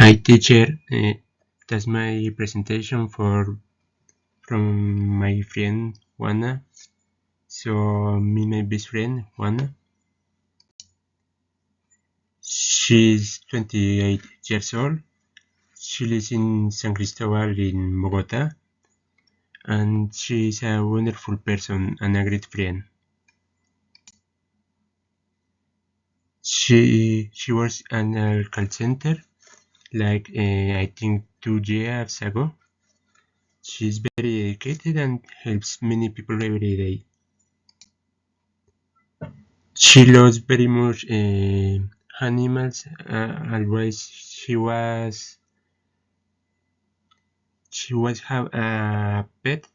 Hi teacher, that's my presentation from my friend Juana. So my best friend Juana. She's 28 years old. She lives in San Cristobal in Bogota, and she's a wonderful person and a great friend. She works at a call center, like I think 2 years ago. She's very educated and helps many people every day. She loves very much animals. Always she was have a pet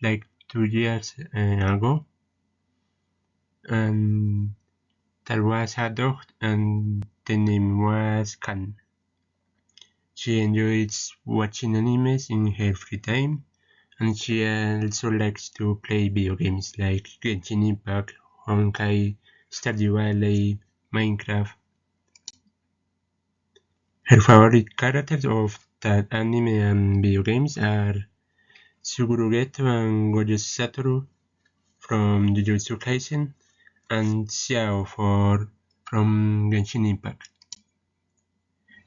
like 2 years ago, and that was a dog, and the name was Can. She enjoys watching animes in her free time, and she also likes to play video games like Genshin Impact, Honkai, Stardew Valley, Minecraft. Her favorite characters of that anime and video games are Suguru Geto and Gojo Satoru from Jujutsu Kaisen and Xiao from Genshin Impact.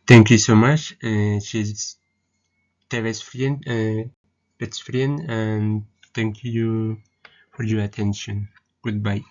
Thank you so much. She's the best friend, and thank you for your attention. Goodbye.